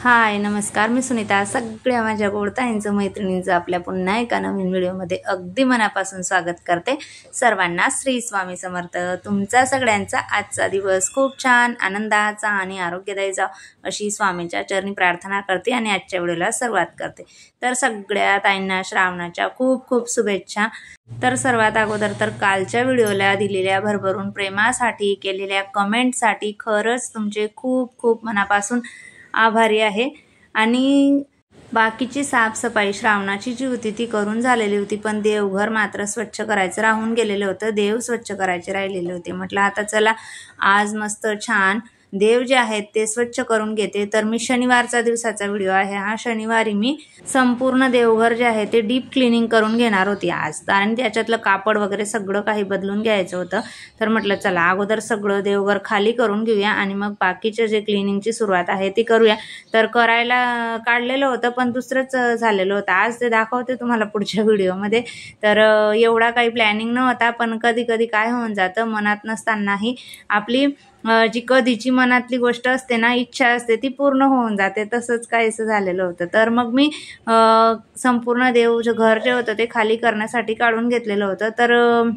हाय नमस्कार, मी सुनीता. सगळ्या माझ्या गोडताईंचं मैत्रिणींचं आपल्या पुन्हा एका नवीन व्हिडिओमध्ये अगदी मनापासून स्वागत करते. सर्वांना श्री स्वामी समर्थ. तुमचा सगळ्यांचा आजचा दिवस खूप छान आनंदाचा आणि आरोग्यदायी जाव अशी स्वामींच्या चरणी प्रार्थना करते आणि आजच्या व्हिडिओला सुरुवात करते. तर सगळ्या ताईंना श्रावणाच्या खूप खूप शुभेच्छा. तर सर्वात अगोदर तर कालच्या व्हिडिओला दिलेल्या भरभरून प्रेमासाठी, केलेल्या कमेंटसाठी खरंच तुमचे खूप खूप मनापासून आभारी आहे. आणि बाकीची साफसफाई श्रावणाची जी होती ती करून झालेली होती, पण देवघर मात्र स्वच्छ करायचं राहून गेलेलं होतं. देव स्वच्छ करायचे राहिलेले होते. म्हटलं आता चला आज मस्त छान देव जे आहेत ते स्वच्छ करून घेते. तर मी शनिवारचा दिवसाचा व्हिडिओ आहे हा. शनिवारी मी संपूर्ण देवघर जे आहे ते डीप क्लिनिंग करून घेणार होती आज, कारण त्याच्यातलं कापड वगैरे सगळं काही बदलून घ्यायचं होतं. तर म्हटलं चला अगोदर सगळं देवघर खाली करून घेऊया आणि मग बाकीचे जे क्लिनिंगची सुरुवात आहे ती करूया. तर करायला काढलेलं होतं पण दुसरंच झालेलं होतं. आज ते दाखवते तुम्हाला पुढच्या व्हिडिओमध्ये. तर एवढा काही प्लॅनिंग नव्हता, पण कधी कधी काय होऊन जातं मनात नसतानाही आपली जी कधीची मनातली गोष्ट असते ना, इच्छा असते ती पूर्ण होऊन जाते. तसंच काहीसं झालेलं होतं. तर मग मी संपूर्ण देव घर जे होतं ते खाली करण्यासाठी काढून घेतलेलं होतं.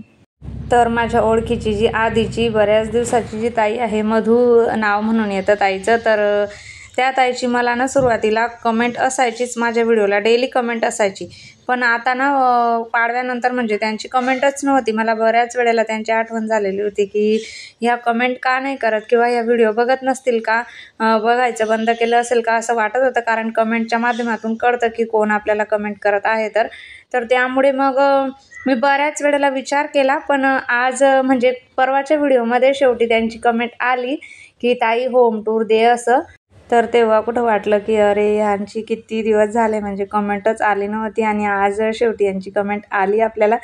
तर माझ्या ओळखीची जी आधीची बऱ्याच दिवसाची जी ताई आहे, मधू नाव म्हणून येतं ताईचं, तर त्या ताईची मला ना सुरुवातीला कमेंट असायचीच, माझ्या व्हिडिओला डेली कमेंट असायची. पण आता ना पाडव्यानंतर म्हणजे त्यांची कमेंटच नव्हती. मला बऱ्याच वेळेला त्यांची आठवण झालेली होती की ह्या कमेंट का नाही करत किंवा ह्या व्हिडिओ बघत नसतील का, बघायचं बंद केलं असेल का असं वाटत होतं. कारण कमेंटच्या माध्यमातून कळतं की कोण आपल्याला कमेंट करत आहे. तर त्यामुळे मग मी बऱ्याच वेळेला विचार केला. पण आज म्हणजे परवाच्या व्हिडिओमध्ये शेवटी त्यांची कमेंट आली की ताई होम टूर दे असं. तर तेव्हा कुठं वाटलं की अरे यांची किती दिवस झाले म्हणजे कमेंटच आली नव्हती आणि आज शेवटी यांची कमेंट आली आपल्याला.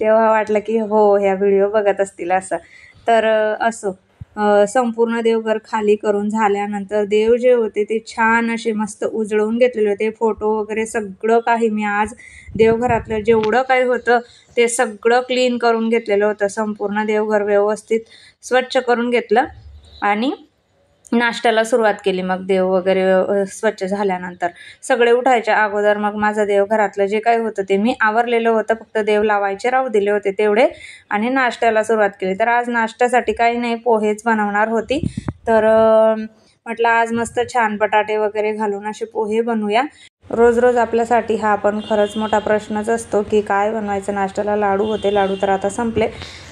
तेव्हा वाटलं की हो ह्या व्हिडिओ बघत असतील असं. तर असो, संपूर्ण देवघर खाली करून झाल्यानंतर देव जे होते ते छान असे मस्त उजळवून घेतलेले होते. फोटो वगैरे सगळं काही मी आज देवघरातलं जेवढं काही होतं ते सगळं क्लीन करून घेतलेलं होतं. संपूर्ण देवघर व्यवस्थित स्वच्छ करून घेतलं आणि नाश्त्याला सुरुवात केली. मग देव वगैरे स्वच्छ झाल्यानंतर सगळे उठायच्या अगोदर मग माझं देवघरातलं जे काही होतं ते मी आवरलेलं होतं. फक्त देव लावायचे राहू दिले होते तेवढे आणि नाश्त्याला सुरुवात केली. तर आज नाश्त्यासाठी काही नाही, पोहेच बनवणार होती. तर म्हटलं आज मस्त छान बटाटे वगैरे घालून असे पोहे बनवूया. रोज रोज आपल्यासाठी हा पण खरंच मोठा प्रश्नच असतो की काय बनवायचं. नाश्त्याला लाडू होते, लाडू तर आता संपले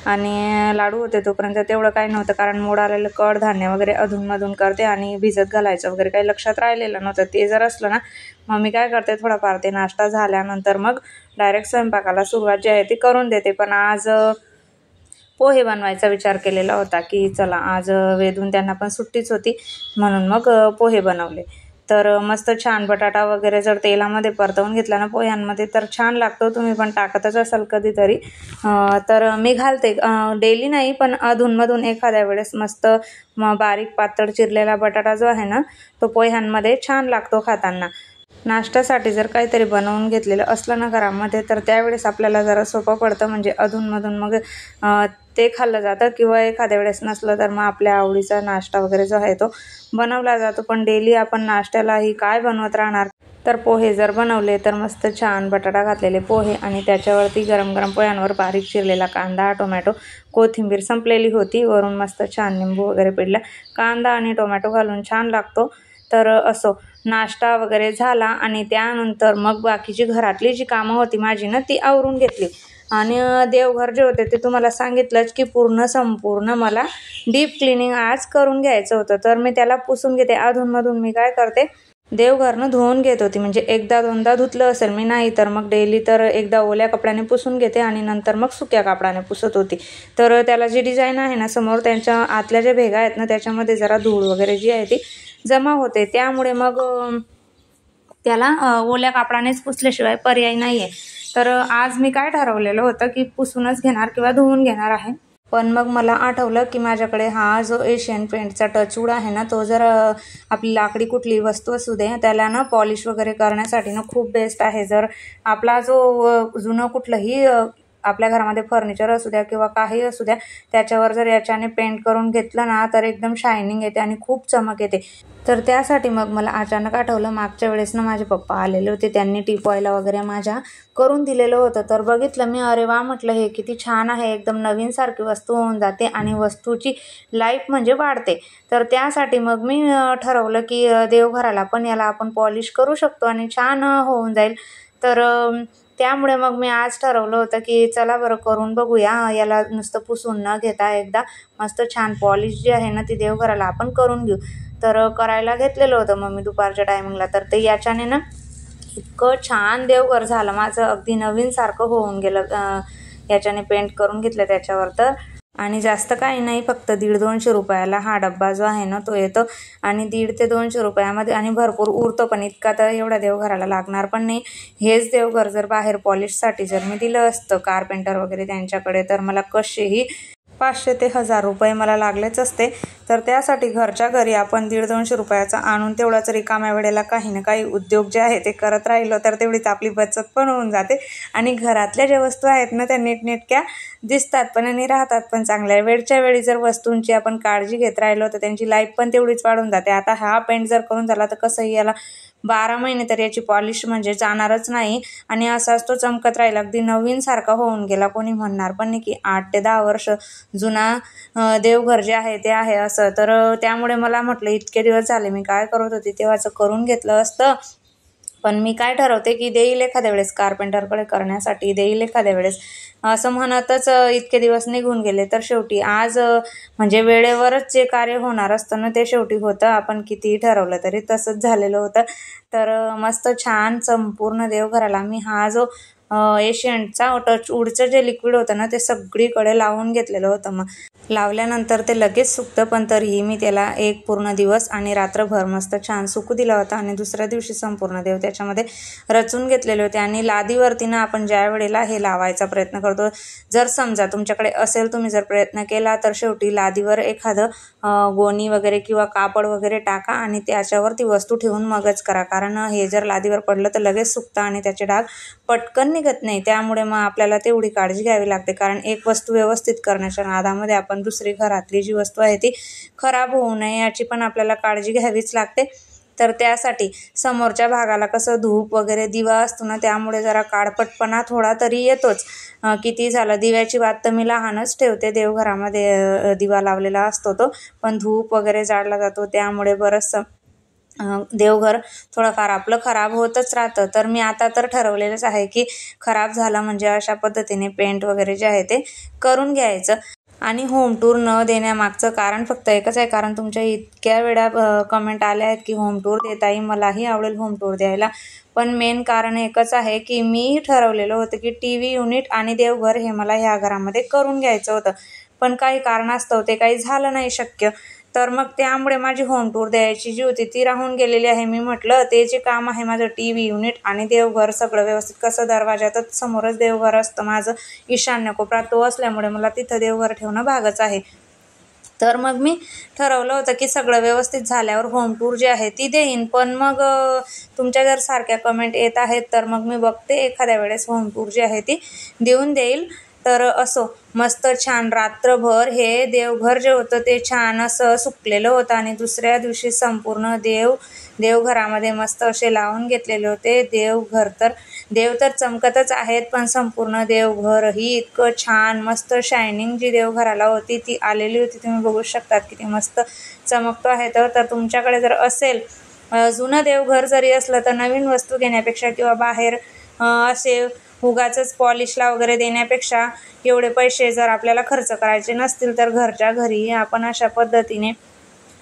आणि लाडू होते तोपर्यंत तेवढं काही नव्हतं, कारण मोड आलेलं कडधान्य वगैरे अधूनमधून करते आणि भिजत घालायचं वगैरे काही लक्षात राहिलेलं नव्हतं. ते जर असलं ना मग मी काय करते, थोडाफार ते नाश्ता झाल्यानंतर मग डायरेक्ट स्वयंपाकाला सुरुवात जी आहे ती करून देते. पण आज पोहे बनवायचा विचार केलेला होता की चला आज वेदून त्यांना पण सुट्टीच होती म्हणून मग पोहे बनवले. तर मस्त छान बटाटा वगैरे जर तेलामध्ये परतवून घेतला ना पोह्यांमध्ये तर छान लागतो. तुम्ही पण टाकतच असाल कधीतरी. तर मी घालते, डेली नाही पण अधूनमधून एखाद्या वेळेस मस्त बारीक पातळ चिरलेला बटाटा जो आहे ना तो पोह्यांमध्ये छान लागतो खाताना. नाश्त्यासाठी जर काहीतरी बनवून घेतलेलं असलं ना घरामध्ये तर त्यावेळेस आपल्याला जरा सोपं पडतं, म्हणजे अधूनमधून मग ते खाल्लं जातं. किंवा एखाद्या वेळेस नसलं तर मग आपल्या आवडीचा नाश्ता वगैरे जो आहे तो बनवला जातो. पण डेली आपण नाश्त्यालाही काय बनवत राहणार. तर पोहे जर बनवले तर मस्त छान बटाटा घातलेले पोहे आणि त्याच्यावरती गरम गरम पोह्यांवर बारीक चिरलेला कांदा, टोमॅटो, कोथिंबीर संपलेली होती, वरून मस्त छान निंबू वगैरे पिळला, कांदा आणि टोमॅटो घालून छान लागतो. तर असो, नाश्ता वगैरे झाला आणि त्यानंतर मग बाकीची घरातली जी कामं होती माझी ना ती आवरून घेतली. आणि देवघर जे होते ते तुम्हाला सांगितलंच की संपूर्ण मला डीप क्लिनिंग आज करून घ्यायचं होतं. तर मी त्याला पुसून घेते. अधूनमधून मी काय करते, देवघरनं धुवून घेत होती, म्हणजे एकदा दोनदा धुतलं असेल मी, नाही तर मग डेली तर एकदा ओल्या कपड्याने पुसून घेते आणि नंतर मग सुक्या कपड्याने पुसत होती. तर त्याला जी डिझाईन आहे ना समोर, त्यांच्या आतल्या ज्या भेगा आहेत ना त्याच्यामध्ये जरा धूळ वगैरे जी आहे ती जमा होते, त्यामुळे मग त्याला ओल्या कापडानेच पुसल्याशिवाय पर्याय नाही आहे. तर आज मी काय ठरवलेलं होतं की पुसूनच घेणार किंवा धुवून घेणार आहे. पण मग मला आठवलं की माझ्याकडे हा जो एशियन पेंटचा टचवूड आहे ना तो जर आपली लाकडी कुठली वस्तू असू दे त्याला ना पॉलिश वगैरे करण्यासाठी ना खूप बेस्ट आहे. जर आपला जो जुनं कुठलंही आपल्या घरामध्ये फर्निचर असू द्या किंवा काही असू द्या, त्याच्यावर जर याच्याने पेंट करून घेतलं ना तर एकदम शायनिंग येते आणि खूप चमक येते. तर त्यासाठी मग मला अचानक आठवलं, मागच्या वेळेस ना माझे पप्पा आलेले होते, त्यांनी टिपॉयला वगैरे माझ्या करून दिलेलं होतं. तर बघितलं मी, अरे वा म्हटलं, हे किती छान आहे, एकदम नवीनसारखी वस्तू होऊन जाते आणि वस्तूची लाईफ म्हणजे वाढते. तर त्यासाठी मग मी ठरवलं की देवघराला पण याला आपण पॉलिश करू शकतो आणि छान होऊन जाईल. तर त्यामुळे मग मी आज ठरवलं होतं की चला बरं करून बघूया, याला नुसतं पुसून न घेता एकदा मस्त छान पॉलिश जी आहे ना ती देवघराला आपण करून घेऊ. तर करायला घेतलेलं होतं मग मी दुपारच्या टायमिंगला. तर ते याच्याने ना इतकं छान देवघर झालं माझं, अगदी नवीनसारखं होऊन गेलं याच्याने पेंट करून घेतलं त्याच्यावर. तर आणि जास्त काही नाही, फक्त 150-200 रुपयाला हा डब्बा जो आहे ना तो येतो आणि 150 ते 200 रुपयामध्ये आणि भरपूर उरतो पण. इतका तर एवढा देवघराला लागणार पण नाही. हेच देवघर जर बाहेर पॉलिशसाठी जर मी दिलं असतं कारपेंटर वगैरे त्यांच्याकडे, तर मला कसेही 500 ते 1000 रुपये मला लागलेच असते. तर त्यासाठी घरच्या घरी आपण 150-200 रुपयाचा आणून तेवढाच रिकाम्या वेळेला काही ना काही उद्योग जे आहे ते करत राहिलो तर तेवढीच आपली बचत पण होऊन जाते आणि घरातल्या ज्या वस्तू आहेत ना त्या नीटनेटक्या दिसतात पण आणि राहतात पण चांगल्या. वेळच्या वेळी जर वस्तूंची आपण काळजी घेत राहिलो तर त्यांची लाईफ पण तेवढीच वाढून जाते. आता हा पेंट जर करून झाला तर कसंही याला 12 महिने तर याची पॉलिश म्हणजे जाणारच नाही आणि असाच तो चमकत राहिला, अगदी नवीनसारखा होऊन गेला. कोणी म्हणणार पण नाही की 8 ते 10 वर्ष जुना देवघर जे आहे ते आहे असं. तर त्यामुळे मला म्हटलं, इतके दिवस झाले मी काय करत होते तेव्हाचं करून घेतलं असतं. पण मी काय ठरवते की देईल एखाद्या वेळेस, कारपेंटरकडे करण्यासाठी देईल एखाद्या वेळेस असं म्हणतच इतके दिवस निघून गेले. तर शेवटी आज म्हणजे वेळेवरच जे कार्य होणार असतं ना ते शेवटी होतं. आपण कितीही ठरवलं तरी तसंच झालेलं होतं. तर मस्त छान संपूर्ण देवघराला मी हा जो एशियनचा टचवूडचं जे लिक्विड होतं ना ते सगळीकडे लावून घेतलेलं होतं. मग लावल्यानंतर ते लगेच सुकतं पण तरीही मी त्याला एक पूर्ण दिवस आणि रात्रभर मस्त छान सुकू दिला होता आणि दुसऱ्या दिवशी संपूर्ण देव त्याच्यामध्ये रचून घेतलेले होते. आणि लादीवरती ना आपण ज्या वेळेला हे लावायचा प्रयत्न करतो, जर समजा तुमच्याकडे असेल, तुम्ही जर प्रयत्न केला तर शेवटी लादीवर एखादं गोणी वगैरे किंवा कापड वगैरे टाका आणि त्याच्यावर ती वस्तू ठेवून मगच करा, कारण हे जर लादीवर पडलं तर लगेच सुकतं आणि त्याचे डाग पटकन निघत नाही. त्यामुळे मग आपल्याला तेवढी काळजी घ्यावी लागते, कारण एक वस्तू व्यवस्थित करण्याच्या नादामध्ये आपण दुसरी घरातली जी वस्तू आहे ती खराब होऊ नये याची पण आपल्याला काळजी घ्यावीच लागते. तर त्यासाठी समोरच्या भागाला कसं धूप वगैरे दिवा असतो ना त्यामुळे जरा काळपटपणा थोडा तरी येतोच. किती झालं, दिव्याची बात तर मी लहानच ठेवते, देवघरामध्ये दिवा लावलेला असतो तो, पण धूप वगैरे जाळला जातो त्यामुळे बरंचसं देवघर थोडंफार आपलं खराब होतच राहतं. तर मी आता तर ठरवलेलंच आहे की खराब झालं म्हणजे अशा पद्धतीने पेंट वगैरे जे आहे ते करून घ्यायचं. आणि होम टूर न देण्यामागचं कारण फक्त एकच आहे, कारण तुमच्या इतक्या वेळा कमेंट आल्या आहेत की होम टूर देताई, मलाही आवडेल होम टूर द्यायला. पण मेन कारण एकच आहे की मी ठरवलेलं होतं की TV युनिट आणि देवघर हे मला ह्या घरामध्ये करून घ्यायचं होतं, पण काही कारणास्तव ते काही झालं नाही शक्य. तर मग त्यामुळे माझी होम टूर द्यायची जी होती ती राहून गेलेली आहे. मी म्हटलं ते जे काम आहे माझं TV युनिट आणि देवघर सगळं व्यवस्थित, कसं दरवाजातच समोरच देवघर असतं माझं, ईशान्य कोपऱ्यात तो असल्यामुळे मला तिथं देवघर ठेवणं भागच आहे. तर मग मी ठरवलं होतं की सगळं व्यवस्थित झाल्यावर होम टूर जी आहे ती देईन. पण मग तुमच्या जर सारख्या कमेंट येत आहेत तर मग मी बघते एखाद्या वेळेस होम टूर जी आहे ती देऊन देईल. तर असो, मस्त छान रात्रभर हे देवघर जे होतं ते छान असं सुकलेलं होतं आणि दुसऱ्या दिवशी संपूर्ण देवघरामध्ये मस्त असे लावून घेतलेले होते. देव तर चमकतच आहेत, पण संपूर्ण देवघरही इतकं छान मस्त शायनिंग जी देवघराला होती ती आलेली होती. तुम्ही बघू शकतात किती मस्त चमकतो आहे. तर तुमच्याकडे जर असेल जुनं देवघर जरी असलं तर नवीन वस्तू घेण्यापेक्षा किंवा बाहेर असे उगाचच पॉलिशला वगैरे देण्यापेक्षा एवढे पैसे जर आपल्याला खर्च करायचे नसतील तर घरच्या घरी आपण अशा पद्धतीने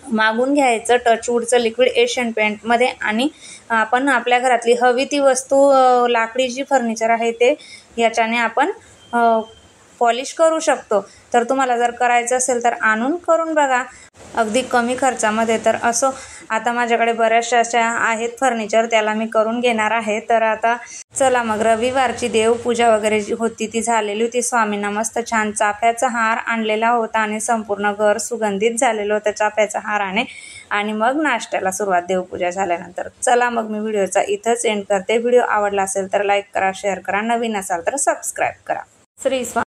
मागून घ्यायचं टचवूडचं लिक्विड एशियन पेंटमध्ये आणि आपण आपल्या घरातली हवी ती वस्तू, लाकडी जी फर्निचर आहे ते याच्याने आपण पॉलिश करू शकतो. तर तुम्हाला जर करायचं असेल तर आणून करून बघा अगदी कमी खर्चामध्ये. तर असो, आता माझ्याकडे बऱ्याचशा अशा आहेत फर्निचर, त्याला मी करून घेणार आहे. तर आता चला मग, रविवारची देवपूजा वगैरे जी होती ती झालेली होती. स्वामींना मस्त छान चाफ्याचा हार आणलेला होता आणि संपूर्ण घर सुगंधित झालेलं होतं चाफ्याच्या हाराने. आणि मग नाश्त्याला सुरुवात देवपूजा झाल्यानंतर. चला मग मी व्हिडिओचा इथंच एंड करते. व्हिडिओ आवडला असेल तर लाईक करा, शेअर करा, नवीन असाल तर सबस्क्राईब करा. श्री स्वामी